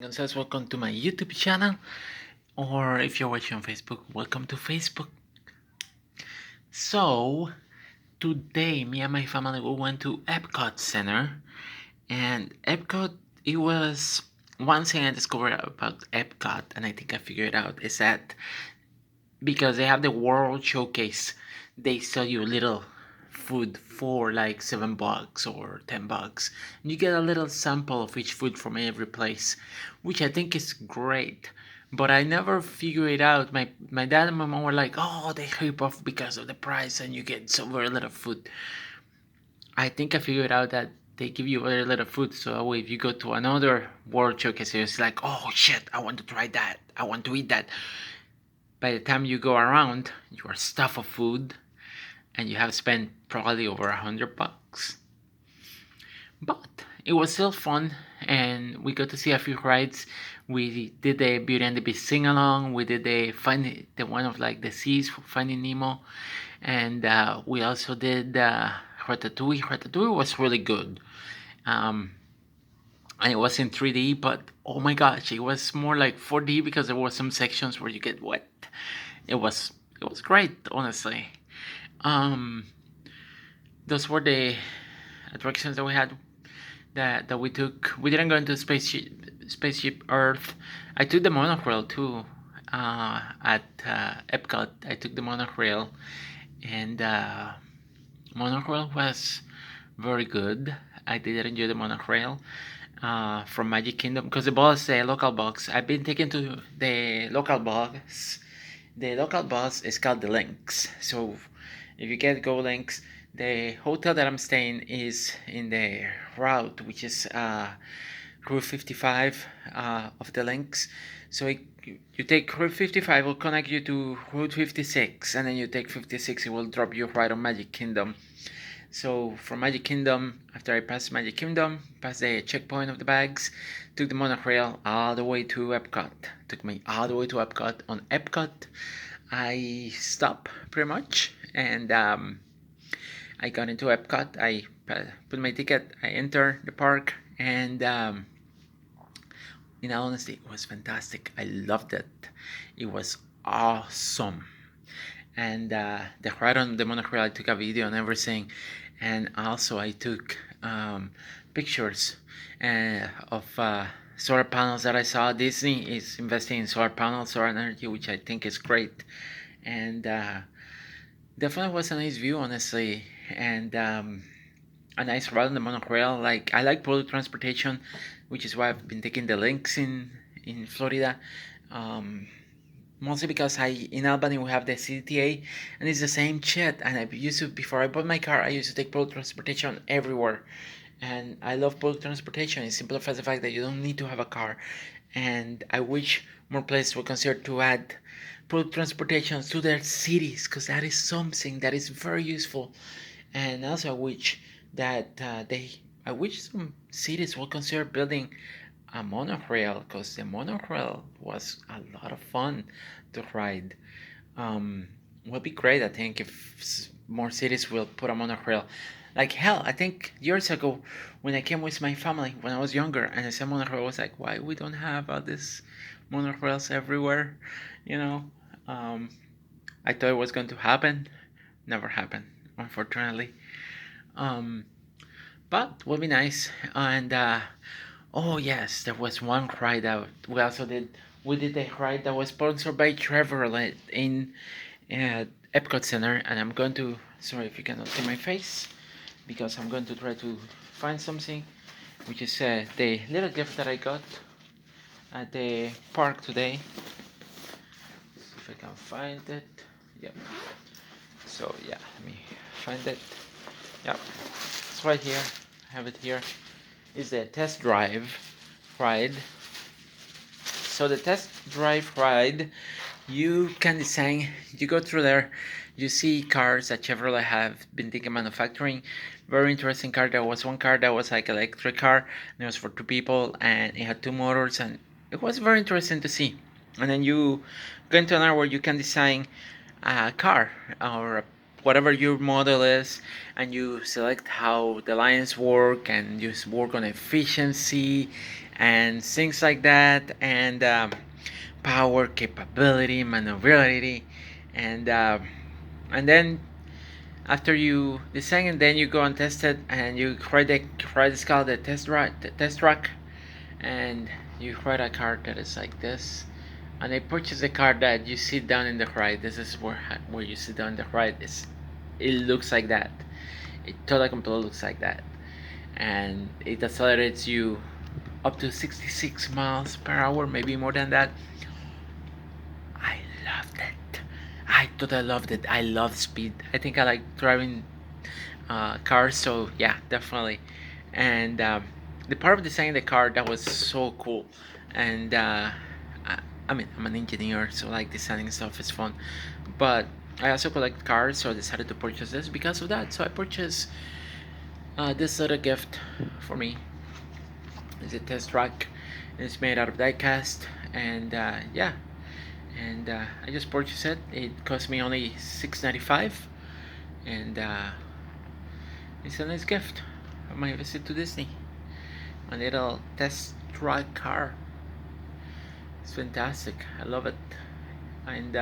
Gonzalez, welcome to my YouTube channel, or if you're watching on Facebook, welcome to Facebook. So, today, me and my family we went to Epcot Center, and Epcot, it was one thing I discovered about Epcot, and I think I figured out is that because they have the World Showcase, they sell you little food for like $7 or $10. And you get a little sample of each food from every place, which I think is great. But I never figured it out. My dad and my mom were like, "Oh, they rip off because of the price, and you get so very little food." I think I figured out that they give you very little food, so that way if you go to another World Showcase, it's like, "Oh shit, I want to try that. I want to eat that." By the time you go around, you are stuffed of food, and you have spent probably over $100. But it was still fun, and we got to see a few rides. We did the Beauty and the Beast sing along. We did the one of like the seas for Finding Nemo, and we also did Ratatouille. Ratatouille was really good. Um, and it was in 3D, but oh my gosh, it was more like 4D because there were some sections where you get wet. It was it was great, honestly. Um, those were the attractions that we had that we took. We didn't go into spaceship Earth. I took the monorail too. At Epcot, I took the monorail, and monorail was very good. I did enjoy the monorail from Magic Kingdom because the bus, the local bus. I've been taken to the local bus. The local bus is called the Lynx. So if you get Go Lynx, the hotel that I'm staying is in the route, which is Route 55 of the Lynx. So you take Route 55, will connect you to Route 56, and then you take 56, it will drop you right on Magic Kingdom. So from Magic Kingdom, after I passed Magic Kingdom, passed the checkpoint of the bags, took the monorail all the way to Epcot. Took me all the way to Epcot. On Epcot, I stopped pretty much, and I got into Epcot. I put my ticket. I entered the park, and in all honesty, it was fantastic. I loved it. It was awesome. And the ride on the monorail, I took a video and everything, and also I took pictures of solar panels that I saw. Disney is investing in solar panels, solar energy, which I think is great, and definitely was a nice view, honestly, and a nice ride on the monorail. Like I like public transportation, which is why I've been taking the links in Florida. Mostly because in Albany we have the CTA, and it's the same shit. And I used to, before I bought my car, I used to take public transportation everywhere, and I love public transportation. It simplifies the fact that you don't need to have a car, and I wish more places would consider to add public transportation to their cities, because that is something that is very useful. And also I wish that I wish some cities will consider building a monorail, because the monorail was a lot of fun to ride. Would be great, I think, if more cities will put a monorail. Like hell, I think years ago when I came with my family when I was younger, and I saw monorail, I was like, why we don't have all these monorails everywhere? You know, um, I thought it was going to happen. Never happened, unfortunately. Um, but would be nice. And oh yes, there was one ride that we also did. We did a ride that was sponsored by Chevrolet in Epcot Center, and I'm going to. Sorry if you cannot see my face, because I'm going to try to find something, which is the little gift that I got at the park today. See if I can find it. Yep. So yeah, let me find it. Yep, it's right here. I have it here. Is the test drive ride. So the test drive ride, you can design. You go through there, you see cars that Chevrolet have been thinking manufacturing. Very interesting car. There was one car that was like electric car, and it was for two people, and it had two motors, and it was very interesting to see. And then you go into an area where you can design a car or whatever your model is, and you select how the lines work, and you work on efficiency and things like that, and power, capability, maneuverability, and and then after you design it, then you go and test it, and you create this called the test track, and you create a card that is like this. And I purchased a card that you sit down in the ride. This is where you sit down in the ride. It looks like that. It totally completely looks like that, and it accelerates you up to 66 miles per hour, maybe more than that. I loved it. I totally loved it. I love speed. I think I like driving cars, so yeah, definitely. And the part of designing the car that was so cool. And I mean, I'm an engineer, so like designing stuff is fun. But I also collect cars, so I decided to purchase this because of that. So I purchased this little gift for me. It's a test track. It's made out of diecast, and yeah, and I just purchased it. It cost me only $6.95, and it's a nice gift of my visit to Disney. My little test track car. It's fantastic. I love it, and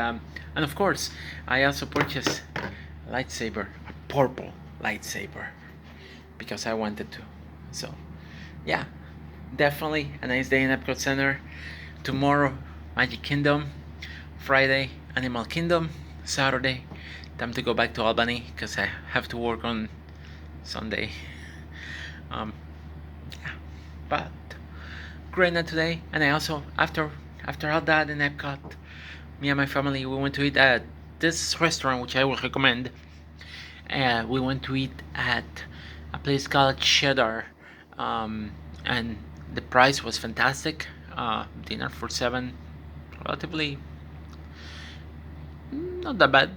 of course, I also purchased a lightsaber, a purple lightsaber, because I wanted to. So, yeah, definitely a nice day in Epcot Center. Tomorrow, Magic Kingdom. Friday, Animal Kingdom. Saturday, time to go back to Albany because I have to work on Sunday. Um, yeah, but great night today. And I also, after all that in Epcot, me and my family, we went to eat at this restaurant, which I will recommend. We went to eat at a place called Cheddar, and the price was fantastic. Dinner for seven, relatively not that bad.